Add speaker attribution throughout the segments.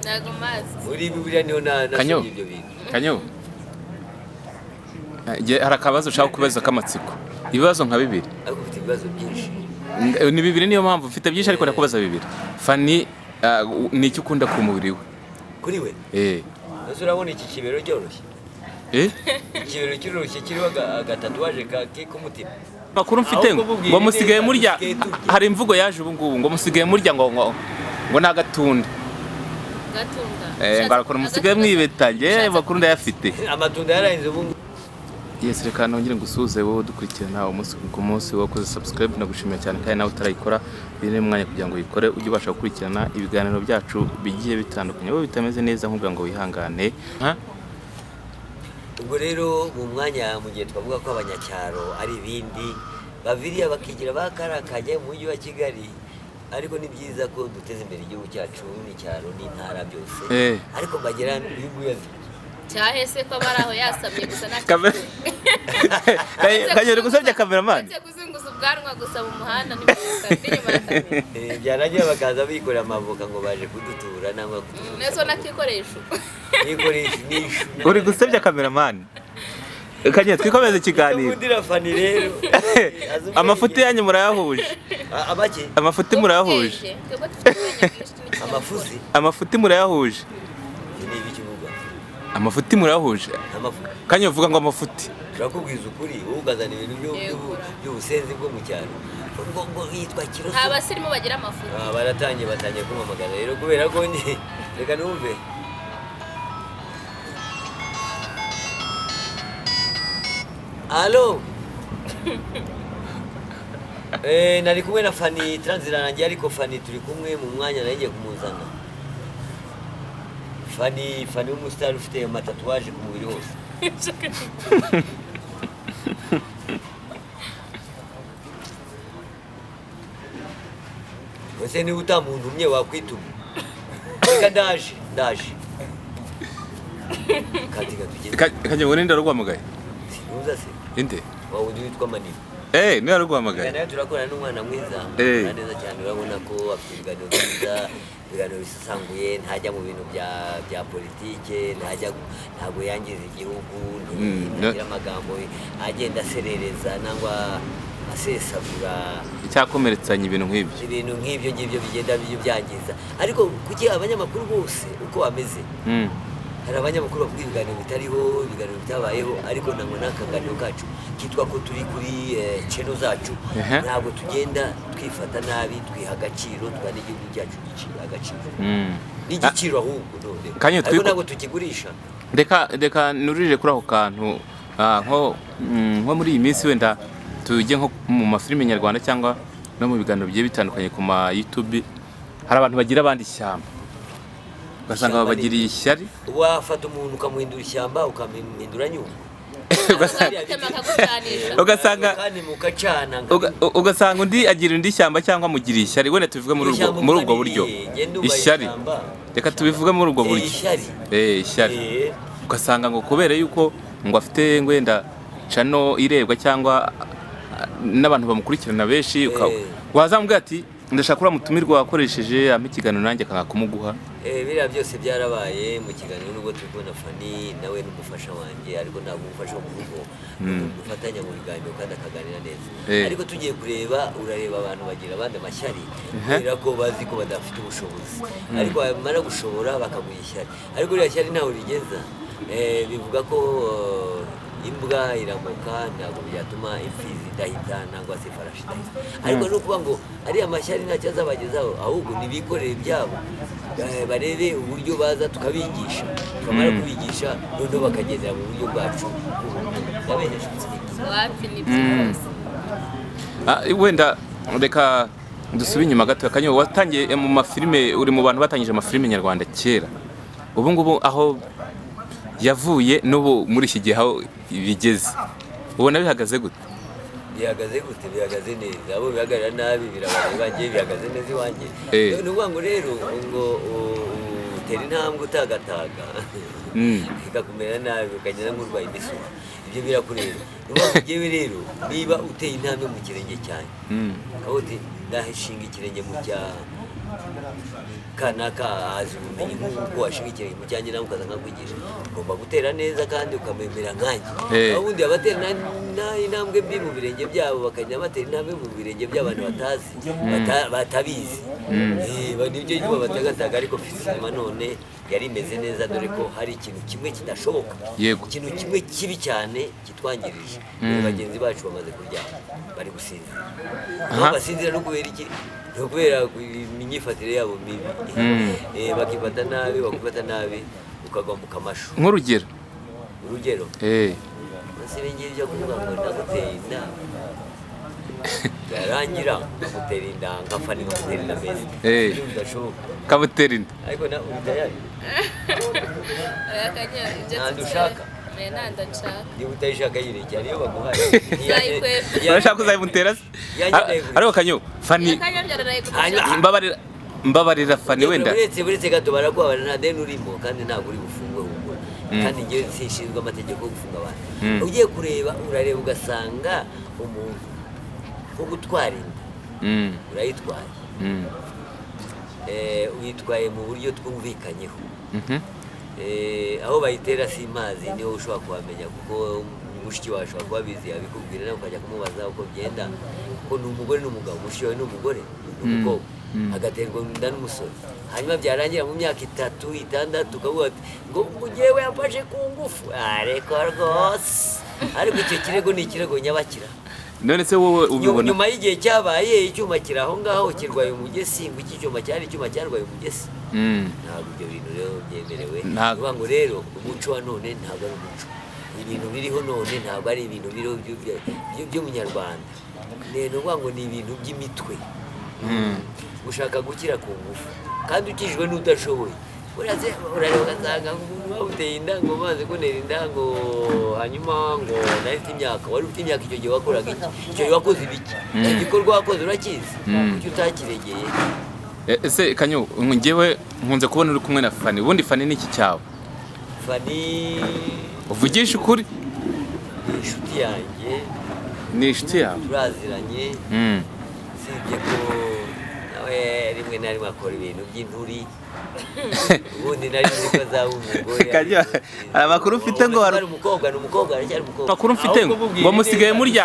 Speaker 1: ntago mazi
Speaker 2: muri Bibiliya niho nasomye ibyo bintu.
Speaker 3: Kanyo hari akabazo ushaka kubaza k'amatsiko, ibibazo nka bibiri.
Speaker 2: Ariko ufite ibibazo byinshi.
Speaker 3: Ni bibiri niyo mpamvu mfite byinshi ariko ndakubaza bibiri. Fanny ni iki ukunda ku mubiri we?
Speaker 2: Kuri we? Ese urabona iki kibero cyoroshye? Ikibero cyoroshye kiriho agatatuwaje k'umutima.
Speaker 3: Makuru mfite ngo musigaye murya, hari imvugo yaje ubu ngubu ngo musigaye murya ngo nagatunda.
Speaker 1: Gatunda.
Speaker 3: Ngarakora musigaye mwibetaje bakuru ndayafite.
Speaker 2: Amatunda yarahinze ubu.
Speaker 3: Yes, reka nongere ngusuze wowe dukurikirana umunsi ku munsi wakoze subscribe nagushimiye cyane kandi nawe utarayikora bine mwanya kugira ngo uyikore ujye ubasha gukurikirana ibiganiro byacu bigiye bitandukanye wowe bitameze neza nkubwa ngo wihangane.
Speaker 2: Ubwo rero mu mwanya mu gihe twavuga ko abanyacyaro ari ibindi baviriya bakigira bakarakaje mu mujyi wa Kigali, ariko ni byiza ko duteza imbere igihugu cyacu n'icyaro n'intara byose, ariko bagera n'ibiguyazi
Speaker 1: cyahese ko baraho yasamye gusa
Speaker 3: kanyere gusabye cameraman
Speaker 1: kuzunguza ubwanwa gusa mu muhanda ni
Speaker 2: byaragiye bakaza bikorera amavoka ngo baje kudutura nangwa
Speaker 1: nezo nakikoresho
Speaker 2: nishu
Speaker 3: uri gusabye cameraman. Kanyere twikomeze ikiganiro.
Speaker 2: Ndira Fanny rero
Speaker 3: amafuti yanyu murayahuje.
Speaker 2: Abake
Speaker 3: amafuti murayahuje. Amafuti murayahuje. Amafuti murahuje. Kanyo vuga ngo amafuti.
Speaker 2: Turakubwiza ukuri ugazana ibintu by'ubusenzi bwo mu cyaro. Ngo yitwa Kiroso.
Speaker 1: Abasirimu bagira amafuti.
Speaker 2: Batangiye kumamagara rero kubera ko ni reka numve. Allo. Nari kumwe na Fanny transiranangiye ariko Fanny turi kumwe mu mwanya nagiye kumuzana. Fanny umusitari ufite amatatuwaje ku mubiri wose. Wese ni utamuntu umwe wakwituma. Reka ndaje.
Speaker 3: Kanye wone ndarugwamagaye.
Speaker 2: Sinuza se.
Speaker 3: Inde?
Speaker 2: Wawe witwa Manini.
Speaker 3: Niwe narugwamagaye.
Speaker 2: Nayo turakorana n'umwana mwiza. Neza cyane urabona ko afite ibiganiro byiza. Ibiganiro bisasanguye ntajya mu bintu bya politike, ntabwo yangiza igihugu, ntagira amagambo agenda aserereza nangwa asesagura
Speaker 3: icyakomeretsanya ibintu
Speaker 2: nk'ibyo bigenda byangiza. Ariko kuki abanyamakuru bose uko bameze hari abanyamakuru bavuga ibiganiro bitariho, ibiganiro bitabayeho, ariko ntabwo n'akaganiro kacu kitwa ko turi kuri channel zacu ntabwo tugenda twifata nabi, twiha agaciro, twana igihugu cyacu gicira agaciro n'igiciro ahubwo none ariko ntabwo tukigurisha.
Speaker 3: Reka nurije kuri ako kantu nko muri iyi minsi wenda tujye nko mu mafilime nyarwanda cyangwa no mu biganiro bigiye bitandukanye ku ma YouTube, hari abantu bagira abandi ishyamba ugasanga babagiriye ishyari.
Speaker 2: Wafata umuntu ukamuhindura ishyamba ukamuhindura nyungwe
Speaker 3: ugasanga undi agira undi ishyamba cyangwa amugiriye ishyari. Wenda tubivuge muri ubwo buryo ishyari, reka tubivuge muri ubwo buryo ishyari. Ugasanga ngo kubera yuko ngo afite wenda channel irebwa cyangwa n'abantu bamukurikirana benshi, wazambwira ati ndashaka kuri mutumirwa wakoresheje ikiganiro nanjye akanga kumuguha.
Speaker 2: Biriya byose byarabaye mu kiganiro nubwo turi kubona Fanny nawe n'umufasha wanjye, ariko ntabwo umufasha mu rugo dufatanya mu biganiro kandi akaganira neza. Ariko tugiye kureba urareba abantu bagira abandi amashyari kubera ko bazi ko badafite ubushobozi, ariko bamara gushobora bakaguha ishyari. Ariko iriya shyari ntaho rigeza, bivuga ko imbwa iramuka ntabwo byatuma imfizi idahita nangwa se ifarashi idahita. Ariko ni ukuvuga ngo ariya mashyari ntacyo azabagezaho, ahubwo nibikorere ibyabo, barebe uburyo baza tukabigisha, tukamara kubigisha noneho bakagendera mu buryo bwacu.
Speaker 3: Wenda reka dusubire inyuma gato. Kanyo watangiye mu mafilime, uri mu bantu batangije amafilime nyarwanda kera. Ubu ngubu aho yavuye n'ubu muri iki gihe aho bigeze ubona bihagaze gute?
Speaker 2: Bihagaze neza. Abo bihagarara nabi birabareba, ngiye bihagaze neza iwanjye. Ni ukuvuga ngo rero ngo utera intambwe utagataga ikakumera nabi ukagenda nk'urwaye imisoro, ibyo birakureba. Ni ukuvuga ngo ngewe rero niba uteye intambwe mu kirenge cyanjye aho ndashinga ikirenge kanaka azi ubumenyi nk'uko washigikira mu cyanjye nawe ukaza nkakwigisha ugomba gutera neza kandi ukamemera nkanjye ubundi abatera intambwe mbi mu birenge byabo bakajya batera intambwe mu birenge by'abantu batabizi nibyo nyuma batagataga ariko fisima none yari imeze neza dore ko hari ikintu kimwe kidashoboka ikintu kimwe kibi cyane kitwangirije bagenzi bacu bamaze kuryama bari gusinzira aho basinzira no kubera iki no kubera imyifatire yabo mibi bakifata nabi ukagwa mu kamashu
Speaker 3: nk'urugero
Speaker 2: masirengeri byo kuvuga ngo ndaguteye inda yarangira nkamutera inda ngafana nkamutera inda meza bidashoboka
Speaker 3: kamutera inda
Speaker 2: ariko na ubitayari ntabwo ushaka niba utayishaka yirekera niyo baguhaye
Speaker 3: urashaka uzayimutera se ariko kanyo Fani mbabarira Fani wenda
Speaker 2: uretse gato baraguha nta deni urimo kandi ntabwo uri bufungwe humura kandi njyewe sinshinzwe amategeko yo gufunga abantu ugiye kureba urareba ugasanga umuntu nko gutwara inda urayitwaye uyitwaye mu buryo twumvikanyeho aho bayitera si mazi niho ushobora kuhamenya kuko mushiki wawe ashobora kuba abizi yabikubwira nawe ukajya kumubaza uko byenda kuko ni umugore n'umugabo mushiki wawe ni umugore n'umukobwa agaterwa inda n'umusore hanyuma byarangira mu myaka 3, 6 ukavuga ati ngo njyewe yafashe ku ngufu ariko rwose ariko icyo kirego ni ikirego nyabakira
Speaker 3: none se wowe ubibona
Speaker 2: nyuma y'igihe cyabaye icyuma kiri aho ngaho kirwaye umugesi ngo iki cyuma cyari icyuma cyarwaye umugesi ntabwo ibyo bintu rero byemerewe kuvuga ngo rero umuco wa none ntabwo ari umuco ibintu biriho none ntabwo ari ibintu biriho by'umunyarwanda ni ukuvuga ngo ni ibintu by'imitwe gushaka gukira ku ngufu kandi ukijwe n'udashoboye urareba ugasanga umuntu wamuteye inda ngo maze kunera inda ngo hanyuma ngo nawe ufite imyaka wari ufite imyaka icyo gihe wakoraga iki icyo gihe wakoze ibiki igikorwa wakoze urakizi kuki utakiregeye
Speaker 3: ese kanyo njyewe nkunze kubona uri kumwe na Fani ubundi Fani ni iki cyawe
Speaker 2: Fani
Speaker 3: uvugisha ukuri
Speaker 2: ni inshuti yanjye
Speaker 3: ni inshuti yawe
Speaker 2: turaziranye usibye ko nawe rimwe na rimwe akora ibintu by'inturi ubundi nari nzi ko azaba umugore
Speaker 3: hari amakuru mfite ngo
Speaker 2: ni umukobwa aracyari umukobwa
Speaker 3: amakuru mfite ngo musigaye murya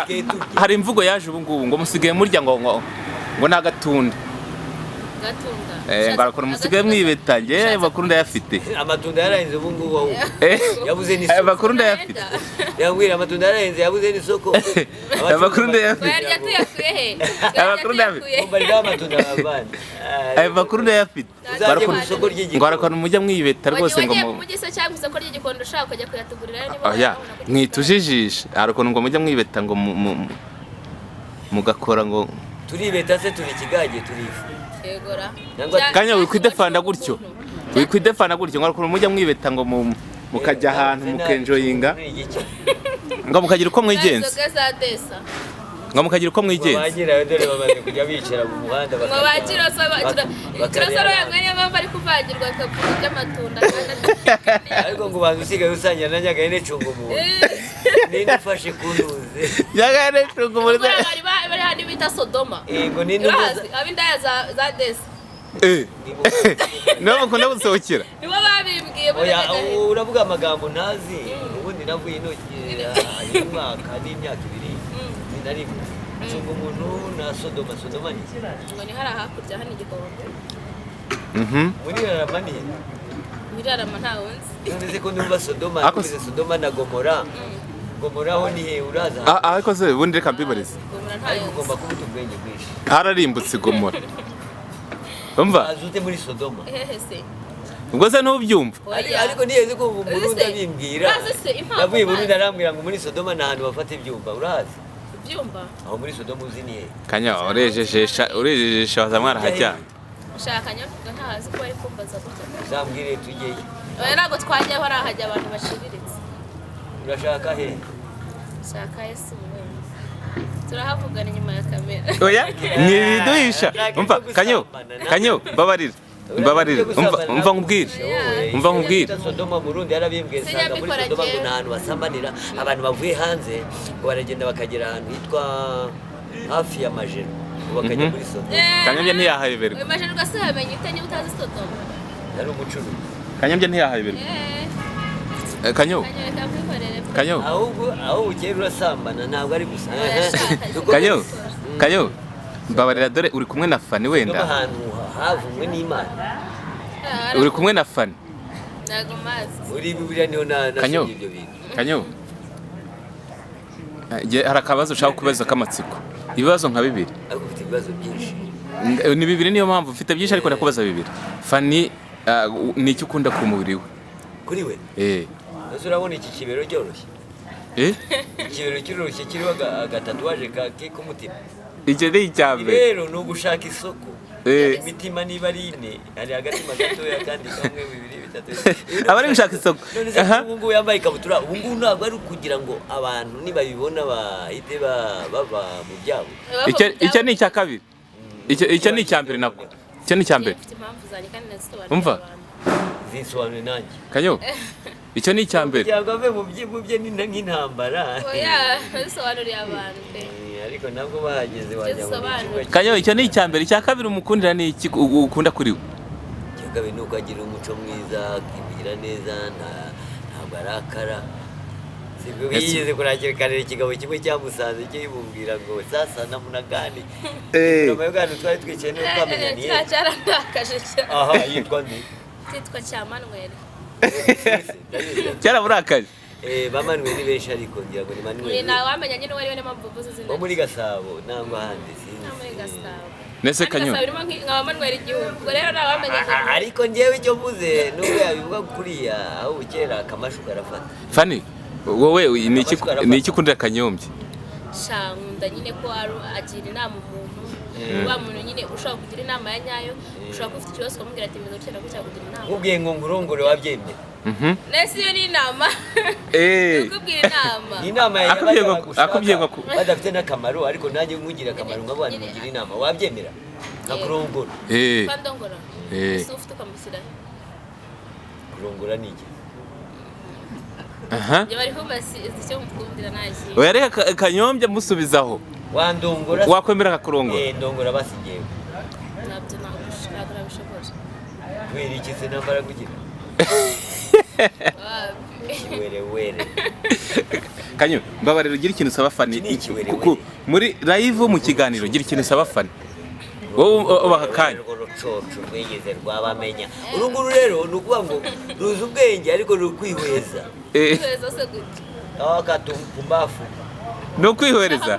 Speaker 3: hari imvugo yaje ubu ngubu ngo musigaye murya ngo n'agatunda ngarakora musigaye mwibeta njye bakuru ndayafite
Speaker 2: amatunda yarahenze ubu ngubu aho yabuze n'isoko
Speaker 3: bakuru ndayafite
Speaker 2: yambwira amatunda yarahenze yabuze n'isoko
Speaker 3: bakuru ndayafite bakuru ndayafite
Speaker 2: umbarira amatunda bavana
Speaker 3: bakuru ndayafite
Speaker 2: barakora isoko ry'igikondo
Speaker 3: ngo barakora mujya mwibeta rwose ngo
Speaker 1: mu mugisa cyangwa isoko ry'igikondo ushaka kujya kuyatugurira
Speaker 3: niba mwitujijisha harakora ngo mujya mwibeta ngo mugakora ngo
Speaker 2: turibeta se turi ikigage turifu
Speaker 3: kanya wikwidefanda gutyo ngo arakora mujya mwibeta ngo mukajya ahantu mukenjoyinga ngo mukagira uko mwigenza ngo mukagira uko mwigenza
Speaker 2: bagira dore bamaze kujya bicara mu muhanda
Speaker 1: ngo bakira kirasoro yanganya bamba ari kuvagirwa akavuga by'amatunda
Speaker 2: ariko ngo bantu usigaye usangira na Nyagahene cunga umuntu ninde ufashe kunuze
Speaker 3: Nyagahene cunga umuntu
Speaker 1: bari handi bita Sodoma
Speaker 2: ngo ninde umaze
Speaker 1: abindaya za Desi
Speaker 3: nibo bakunda gusohokera
Speaker 1: nibo babimbwiye
Speaker 2: uravuga amagambo ntazi ubundi navuye intoki umwaka n'imyaka 2 nari cunga umuntu na Sodoma ni
Speaker 1: ngo ni hari hakurya hano igikondo
Speaker 2: muri Ramani
Speaker 1: Mirarama ntawonzi
Speaker 2: none ko ndumva Sodoma na Gomora ho ni he uraza
Speaker 3: ariko se ubundi reka mbibarize
Speaker 2: ariko ugomba kubuta ubwenge bwinshi
Speaker 3: hararimbutse Gomora umva
Speaker 2: azute muri Sodoma
Speaker 1: se
Speaker 3: ubwo se ntubyumva
Speaker 2: ariko niyeze ko Burundi abimbwira yavuye Burundi arambwira ngo muri Sodoma na hantu bafata ibyumba urazi
Speaker 1: ibyumba
Speaker 2: aho muri Sodoma uzi ni he
Speaker 3: kanya urejejesha bazamwara hajyanye
Speaker 1: shakanya ntahazi ko ari kumbaza gutya
Speaker 2: zambwire tujyeyo
Speaker 1: ntabwo twajyaho ari ahajya abantu bashiriritse
Speaker 2: urashaka he
Speaker 1: shaka Yesu turahavugana inyuma ya kamera
Speaker 3: oya ntibiduhisha umva kanyo babarira umva nkubwire
Speaker 2: Sodoma Burundi yarabimbwiye sanga muri Sodoma ngo n'ahantu basambanira abantu bavuye hanze ngo baragenda bakagera ahantu hitwa hafi ya Majero bakajya muri Sodoma.
Speaker 3: Kanyombya ntiyahayoberwa.
Speaker 1: Imagine ko se hamenye ute niba utazi Sodoma.
Speaker 2: Yari umucuruzi.
Speaker 3: Kanyombya ntiyahayoberwa. Kanyo. Kanyo.
Speaker 2: Ahubwo kera urasambana ntabwo ari gusa.
Speaker 3: Kanyo. Mbabarira dore uri kumwe na Fani wenda.
Speaker 2: Ahantu havumwe n'Imana.
Speaker 3: Uri kumwe na Fani.
Speaker 1: Ntago mazi.
Speaker 2: Uri Bibiliya niho nasomye ibyo bintu.
Speaker 3: Kanyo. Hari akabazo ushaka kubaza k'amatsiko. Ibibazo nka bibiri.
Speaker 2: Ariko ufite ibibazo byinshi.
Speaker 3: Ni bibiri niyo mpamvu mfite byinshi ariko ndakubaza bibiri. Fani ni icyo ukunda ku mubiri we?
Speaker 2: Kuri we? Ese urabona iki kibero cyoroshye? Ikibero cyoroshye kiriho agatatuwaje k'umutima.
Speaker 3: Icyo ni icyambere.
Speaker 2: Rero ni ugushaka isoko. Imitima niba ari ine, hari agatima gatoya kandi kamwe bibiri bitatu.
Speaker 3: Abari gushaka isoko.
Speaker 2: Ubu ngubu yambaye ikabutura, ubu ngubu ntabwo ari ukugira ngo abantu nibabibona bahite bava mu byabo.
Speaker 3: Icyo ni icya kabiri. Icyo ni icyambere nako. Icyo ni icyambere. Umva.
Speaker 2: Zinsobanure nanjye.
Speaker 3: Kanyo. Icyo ni icyambere.
Speaker 2: Cyangwa ave mu bye nk'intambara.
Speaker 1: Oya, bisobanuriye abantu pe.
Speaker 2: Ariko nabwo bahageze wajya mu
Speaker 3: Kanyo, icyo ni icyambere. Icya kabiri umukundira ni iki ukunda kuri we?
Speaker 2: Icya kabiri ni uko agira umuco mwiza, akivugira neza, ntabwo arakara. Sibwo bigeze kurakira kanera ikigabo kimwe cyamusanze kimubwira ngo sasa namuna gani. Nyuma yo gani twari twicaye no twamenyaniye.
Speaker 1: Cyarandakaje cyane.
Speaker 2: Aha, yitwa nde?
Speaker 1: Cyitwa Cyamanwere.
Speaker 3: Cyaraburakaje.
Speaker 2: Bamanwe ni benshi ariko ngira ngo ni Manuel.
Speaker 1: Ni nawe wamenya nyine wari wene mabubuze zina.
Speaker 2: Bo muri Gasabo nangwa handi sinzi.
Speaker 1: Muri Gasabo.
Speaker 3: Nese Kanyo.
Speaker 1: Gasabo irimo nka Manuel igihumbi. Ubwo rero nawe wamenya.
Speaker 2: Ariko ngewe icyo mvuze nubwo yabivuga kuriya aho bukera kamashu karafata.
Speaker 3: Fani, wowe ni iki ukundira Kanyombya?
Speaker 1: Shankunda nyine ko agira inama umuntu. Wa muntu nyine ushaka kugira inama ya nyayo, ushaka ufite ikibazo ukamubwira ati mbizo cyera gucya kugira inama.
Speaker 2: Ubwiye ngo ngurongore wabyemye.
Speaker 1: Nese iyo ni inama. Ukubwira inama.
Speaker 2: Inama
Speaker 3: akubwiye ngo
Speaker 2: badafite n'akamaro ariko nanjye nkugira akamaro nk'abantu mugira inama wabyemera. Nakurongora.
Speaker 1: Kwandongora. Ese ufite ukamushyira.
Speaker 2: Kurongora ni iki?
Speaker 1: Yo bari kubasi icyo mukundira naje.
Speaker 3: Oya reka Kanyombya musubizaho.
Speaker 2: Wandongora.
Speaker 3: Wakwemera akakurongora.
Speaker 2: Ndongora basigewe.
Speaker 1: Nabyo ntabwo bishobora.
Speaker 2: Wera iki se nambara kugira? Were.
Speaker 3: Kanyo, mbabarira ugira ikintu usaba Fani. Muri live mu kiganiro gira ikintu usaba Fani. Wowe ubakanya.
Speaker 2: Urucoco rwigeze rwabamenya. Urunguru rero nukuvuga ngo ruzi ubwenge ariko rukwihweza.
Speaker 1: Kwihweza se gute?
Speaker 2: Katumbafu.
Speaker 3: No kwihwereza.